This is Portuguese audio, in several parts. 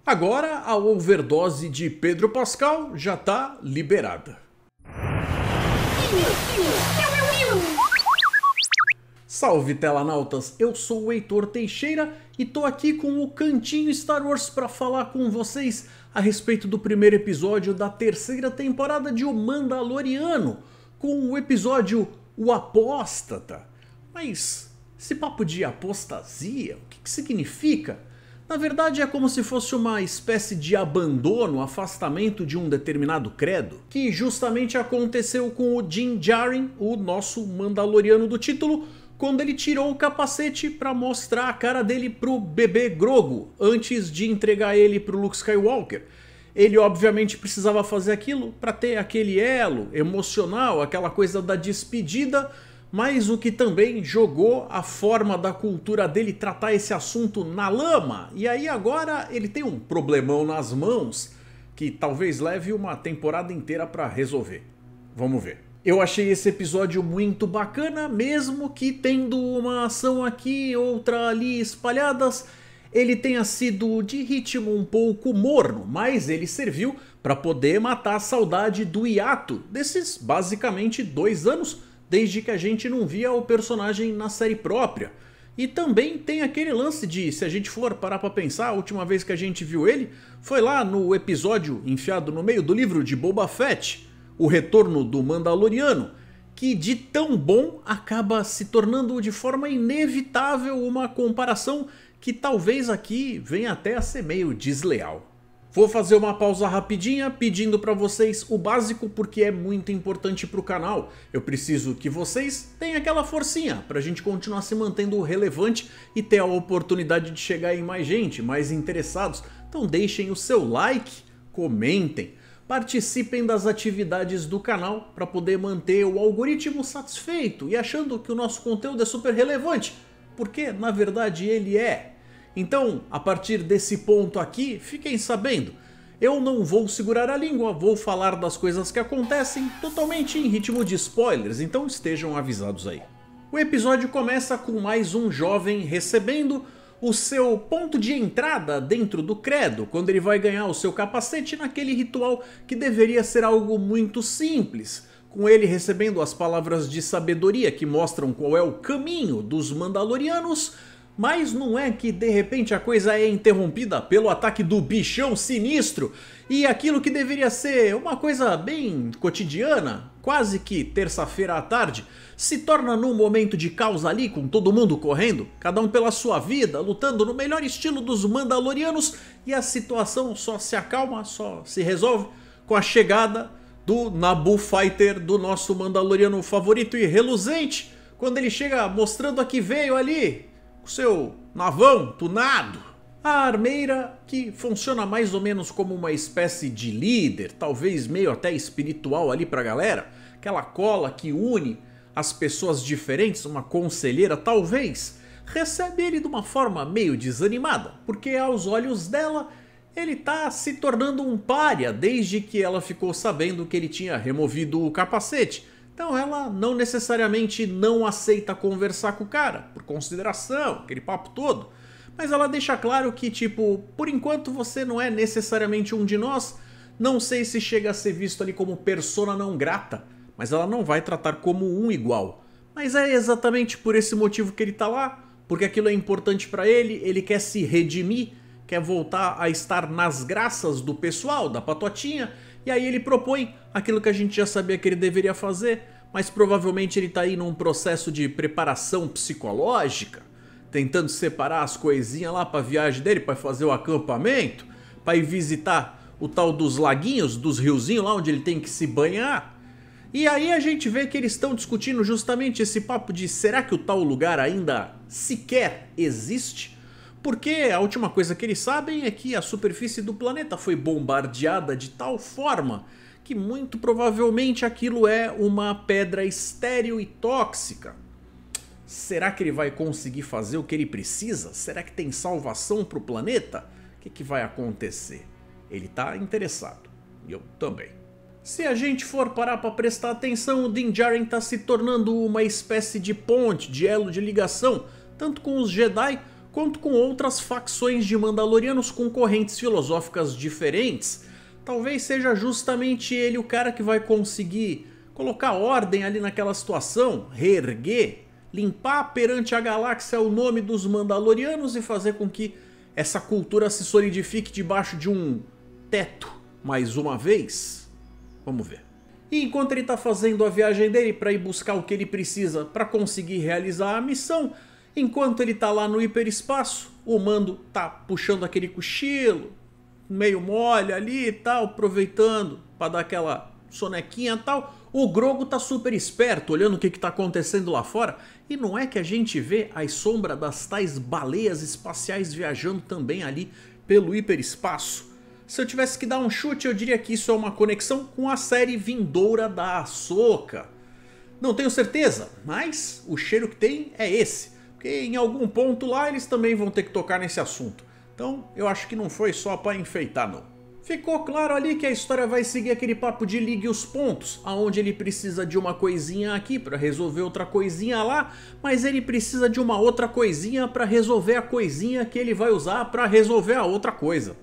Agora a overdose de Pedro Pascal já tá liberada. Salve telanautas, eu sou o Heitor Teixeira e tô aqui com o Cantinho Star Wars para falar com vocês a respeito do primeiro episódio da terceira temporada de O Mandaloriano, com o episódio O Apóstata. Mas esse papo de apostasia, o que significa? Na verdade é como se fosse uma espécie de abandono, afastamento de um determinado credo, que justamente aconteceu com o Din Djarin, o nosso Mandaloriano do título, quando ele tirou o capacete para mostrar a cara dele pro bebê Grogu, antes de entregar ele pro Luke Skywalker. Ele obviamente precisava fazer aquilo para ter aquele elo emocional, aquela coisa da despedida, mas o que também jogou a forma da cultura dele tratar esse assunto na lama. E aí agora ele tem um problemão nas mãos que talvez leve uma temporada inteira para resolver. Vamos ver. Eu achei esse episódio muito bacana, mesmo que tendo uma ação aqui, outra ali espalhadas, ele tenha sido de ritmo um pouco morno, mas ele serviu para poder matar a saudade do hiato desses basicamente 2 anos, desde que a gente não via o personagem na série própria. E também tem aquele lance de, se a gente for parar pra pensar, a última vez que a gente viu ele foi lá no episódio enfiado no meio do livro de Boba Fett, O Retorno do Mandaloriano, que de tão bom acaba se tornando de forma inevitável uma comparação que talvez aqui venha até a ser meio desleal. Vou fazer uma pausa rapidinha pedindo para vocês o básico porque é muito importante para o canal. Eu preciso que vocês tenham aquela forcinha para a gente continuar se mantendo relevante e ter a oportunidade de chegar em mais gente, mais interessados. Então deixem o seu like, comentem, participem das atividades do canal para poder manter o algoritmo satisfeito e achando que o nosso conteúdo é super relevante, porque na verdade ele é. Então, a partir desse ponto aqui, fiquem sabendo, eu não vou segurar a língua, vou falar das coisas que acontecem totalmente em ritmo de spoilers, então estejam avisados aí. O episódio começa com mais um jovem recebendo o seu ponto de entrada dentro do credo, quando ele vai ganhar o seu capacete naquele ritual que deveria ser algo muito simples, com ele recebendo as palavras de sabedoria que mostram qual é o caminho dos Mandalorianos. Mas não é que de repente a coisa é interrompida pelo ataque do bichão sinistro e aquilo que deveria ser uma coisa bem cotidiana, quase que terça-feira à tarde, se torna num momento de caos ali com todo mundo correndo, cada um pela sua vida, lutando no melhor estilo dos Mandalorianos, e a situação só se acalma, só se resolve com a chegada do Naboo Fighter do nosso Mandaloriano favorito e reluzente, quando ele chega mostrando a que veio ali o seu navão tunado. A armeira, que funciona mais ou menos como uma espécie de líder, talvez meio até espiritual ali pra galera, aquela cola que une as pessoas diferentes, uma conselheira talvez, recebe ele de uma forma meio desanimada, porque aos olhos dela ele tá se tornando um pária desde que ela ficou sabendo que ele tinha removido o capacete. Então ela não necessariamente não aceita conversar com o cara, por consideração, aquele papo todo. Mas ela deixa claro que, tipo, por enquanto você não é necessariamente um de nós. Não sei se chega a ser visto ali como persona não grata, mas ela não vai tratar como um igual. Mas é exatamente por esse motivo que ele tá lá, porque aquilo é importante pra ele, ele quer se redimir, quer voltar a estar nas graças do pessoal, da patotinha. E aí ele propõe aquilo que a gente já sabia que ele deveria fazer, mas provavelmente ele tá aí num processo de preparação psicológica, tentando separar as coisinhas lá pra viagem dele, pra fazer o acampamento, pra ir visitar o tal dos laguinhos, dos riozinhos lá onde ele tem que se banhar. E aí a gente vê que eles estão discutindo justamente esse papo de será que o tal lugar ainda sequer existe? Porque a última coisa que eles sabem é que a superfície do planeta foi bombardeada de tal forma que muito provavelmente aquilo é uma pedra estéril e tóxica. Será que ele vai conseguir fazer o que ele precisa? Será que tem salvação para o planeta? O que vai acontecer? Ele está interessado. E eu também. Se a gente for parar para prestar atenção, o Din Djarin está se tornando uma espécie de ponte, de elo de ligação, tanto com os Jedi quanto com outras facções de Mandalorianos com correntes filosóficas diferentes. Talvez seja justamente ele o cara que vai conseguir colocar ordem ali naquela situação, reerguer, limpar perante a galáxia o nome dos Mandalorianos e fazer com que essa cultura se solidifique debaixo de um teto mais uma vez. Vamos ver. E enquanto ele está fazendo a viagem dele para ir buscar o que ele precisa para conseguir realizar a missão, enquanto ele está lá no hiperespaço, o Mando tá puxando aquele cochilo, meio mole ali e tal, aproveitando para dar aquela sonequinha e tal. O Grogu tá super esperto, olhando o que tá acontecendo lá fora. E não é que a gente vê a sombra das tais baleias espaciais viajando também ali pelo hiperespaço? Se eu tivesse que dar um chute, eu diria que isso é uma conexão com a série vindoura da Ahsoka. Não tenho certeza, mas o cheiro que tem é esse. Porque em algum ponto lá eles também vão ter que tocar nesse assunto. Então eu acho que não foi só para enfeitar não. Ficou claro ali que a história vai seguir aquele papo de ligue os pontos, aonde ele precisa de uma coisinha aqui para resolver outra coisinha lá, mas ele precisa de uma outra coisinha para resolver a coisinha que ele vai usar para resolver a outra coisa.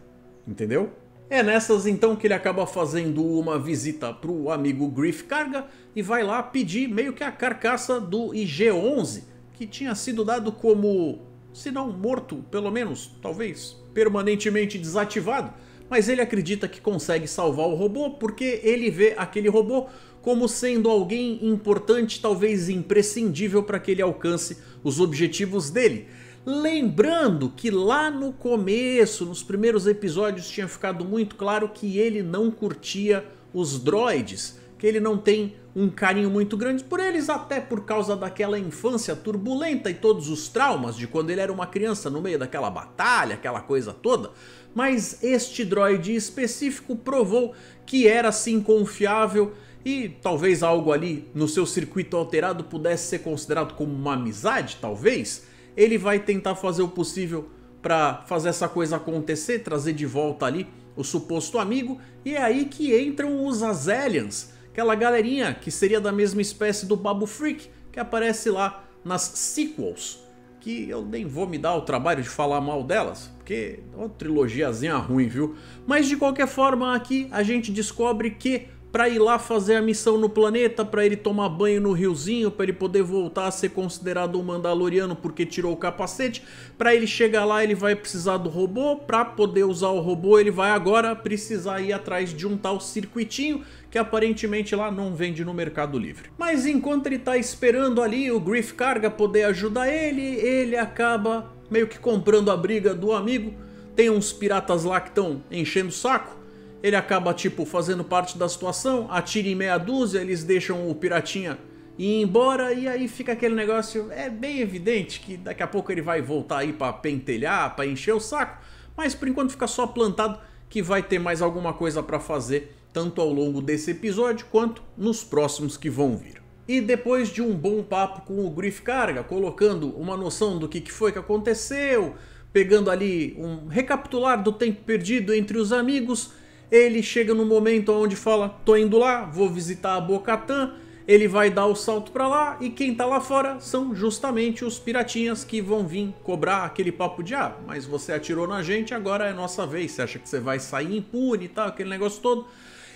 Entendeu? É nessas então que ele acaba fazendo uma visita pro amigo Greef Karga e vai lá pedir meio que a carcaça do IG-11, que tinha sido dado como, se não morto, pelo menos, talvez, permanentemente desativado. Mas ele acredita que consegue salvar o robô porque ele vê aquele robô como sendo alguém importante, talvez imprescindível para que ele alcance os objetivos dele. Lembrando que lá no começo, nos primeiros episódios, tinha ficado muito claro que ele não curtia os droids, que ele não tem um carinho muito grande por eles, até por causa daquela infância turbulenta e todos os traumas de quando ele era uma criança no meio daquela batalha, aquela coisa toda. Mas este droid específico provou que era sim confiável e talvez algo ali no seu circuito alterado pudesse ser considerado como uma amizade, talvez. Ele vai tentar fazer o possível para fazer essa coisa acontecer, trazer de volta ali o suposto amigo, e é aí que entram os Azelians, aquela galerinha que seria da mesma espécie do Babu Frick, que aparece lá nas sequels, que eu nem vou me dar o trabalho de falar mal delas, porque é uma trilogiazinha ruim, viu? Mas de qualquer forma aqui a gente descobre que para ir lá fazer a missão no planeta, para ele tomar banho no riozinho, para ele poder voltar a ser considerado um Mandaloriano porque tirou o capacete, para ele chegar lá ele vai precisar do robô, para poder usar o robô ele vai agora precisar ir atrás de um tal circuitinho que aparentemente lá não vende no Mercado Livre. Mas enquanto ele tá esperando ali o Greef Karga poder ajudar ele acaba meio que comprando a briga do amigo. Tem uns piratas lá que estão enchendo o saco. Ele acaba tipo fazendo parte da situação, atira em meia dúzia, eles deixam o piratinha ir embora e aí fica aquele negócio, é bem evidente que daqui a pouco ele vai voltar aí pra pentelhar, pra encher o saco, mas por enquanto fica só plantado que vai ter mais alguma coisa pra fazer, tanto ao longo desse episódio quanto nos próximos que vão vir. E depois de um bom papo com o Greef Karga, colocando uma noção do que foi que aconteceu, pegando ali um recapitular do tempo perdido entre os amigos, ele chega no momento onde fala, tô indo lá, vou visitar a Bo-Katan, ele vai dar o salto pra lá e quem tá lá fora são justamente os piratinhas que vão vir cobrar aquele papo de mas você atirou na gente, agora é nossa vez, você acha que você vai sair impune e tal, aquele negócio todo.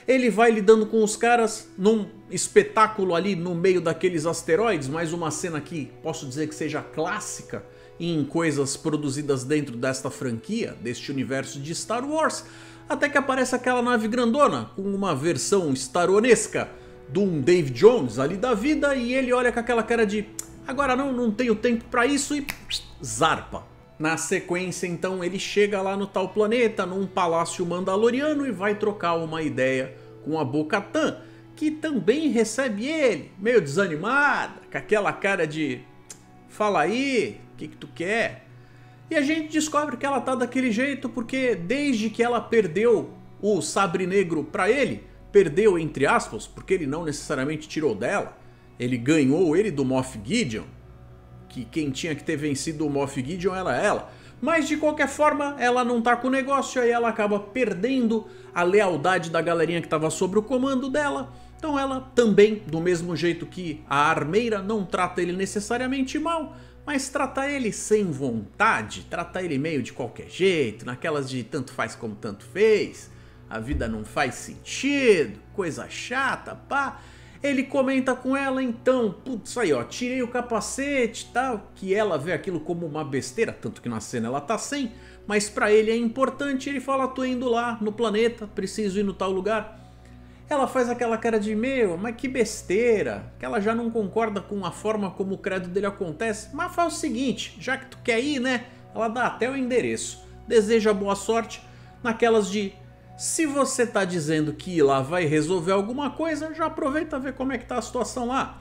Ele vai lidando com os caras num espetáculo ali no meio daqueles asteroides, mais uma cena que posso dizer que seja clássica em coisas produzidas dentro desta franquia, deste universo de Star Wars. Até que aparece aquela nave grandona, com uma versão staronesca de um Dave Jones ali da vida, e ele olha com aquela cara de agora não tenho tempo pra isso e zarpa. Na sequência então ele chega lá no tal planeta, num palácio mandaloriano e vai trocar uma ideia com a Bo-Katan, que também recebe ele, meio desanimada, com aquela cara de fala aí, o que tu quer? E a gente descobre que ela tá daquele jeito porque desde que ela perdeu o sabre negro pra ele, perdeu entre aspas, porque ele não necessariamente tirou dela, ele ganhou ele do Moff Gideon, que quem tinha que ter vencido o Moff Gideon era ela. Mas de qualquer forma ela não tá com o negócio, aí ela acaba perdendo a lealdade da galerinha que tava sob o comando dela. Então ela também, do mesmo jeito que a armeira não trata ele necessariamente mal, mas tratar ele sem vontade, tratar ele meio de qualquer jeito, naquelas de tanto faz como tanto fez, a vida não faz sentido, coisa chata, pá. Ele comenta com ela, então, putz, aí ó, tirei o capacete e tal, que ela vê aquilo como uma besteira, tanto que na cena ela tá sem, mas pra ele é importante, ele fala, tô indo lá no planeta, preciso ir no tal lugar. Ela faz aquela cara de, meu, mas que besteira, que ela já não concorda com a forma como o credo dele acontece, mas faz o seguinte, já que tu quer ir, né, ela dá até o endereço, deseja boa sorte, naquelas de... Se você tá dizendo que ir lá vai resolver alguma coisa, já aproveita ver como é que tá a situação lá.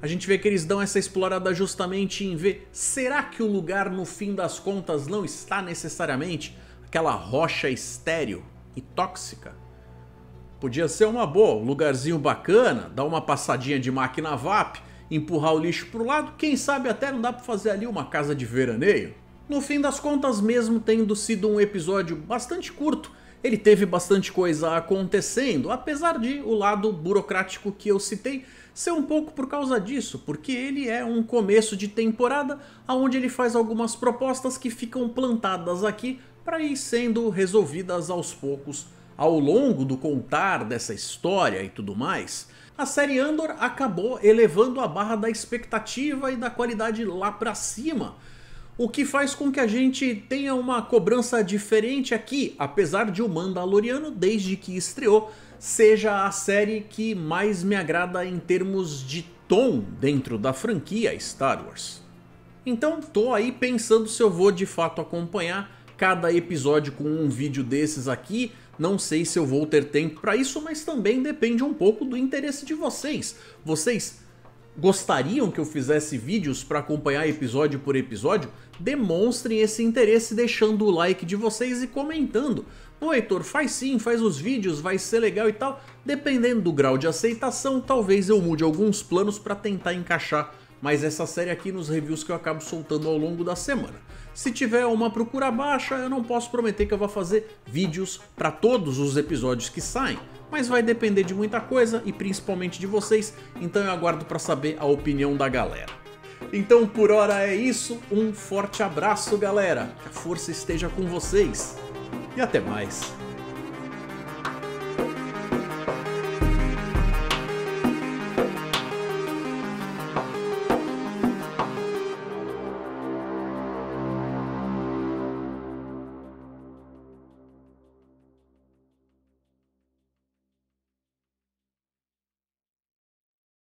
A gente vê que eles dão essa explorada justamente em ver, será que o lugar no fim das contas não está necessariamente aquela rocha estéril e tóxica? Podia ser uma boa, um lugarzinho bacana, dar uma passadinha de máquina VAP, empurrar o lixo pro lado, quem sabe até não dá pra fazer ali uma casa de veraneio. No fim das contas, mesmo tendo sido um episódio bastante curto, ele teve bastante coisa acontecendo, apesar de o lado burocrático que eu citei ser um pouco por causa disso, porque ele é um começo de temporada onde ele faz algumas propostas que ficam plantadas aqui para ir sendo resolvidas aos poucos ao longo do contar dessa história e tudo mais. A série Andor acabou elevando a barra da expectativa e da qualidade lá pra cima, o que faz com que a gente tenha uma cobrança diferente aqui, apesar de O Mandaloriano, desde que estreou, seja a série que mais me agrada em termos de tom dentro da franquia Star Wars. Então tô aí pensando se eu vou de fato acompanhar cada episódio com um vídeo desses aqui. Não sei se eu vou ter tempo para isso, mas também depende um pouco do interesse de vocês. Vocês gostariam que eu fizesse vídeos para acompanhar episódio por episódio? Demonstrem esse interesse deixando o like de vocês e comentando. Ô Heitor, faz sim, faz os vídeos, vai ser legal e tal. Dependendo do grau de aceitação, talvez eu mude alguns planos para tentar encaixar mais essa série aqui nos reviews que eu acabo soltando ao longo da semana. Se tiver uma procura baixa, eu não posso prometer que eu vou fazer vídeos para todos os episódios que saem, mas vai depender de muita coisa e principalmente de vocês, então eu aguardo para saber a opinião da galera. Então por hora é isso, um forte abraço galera, que a força esteja com vocês e até mais.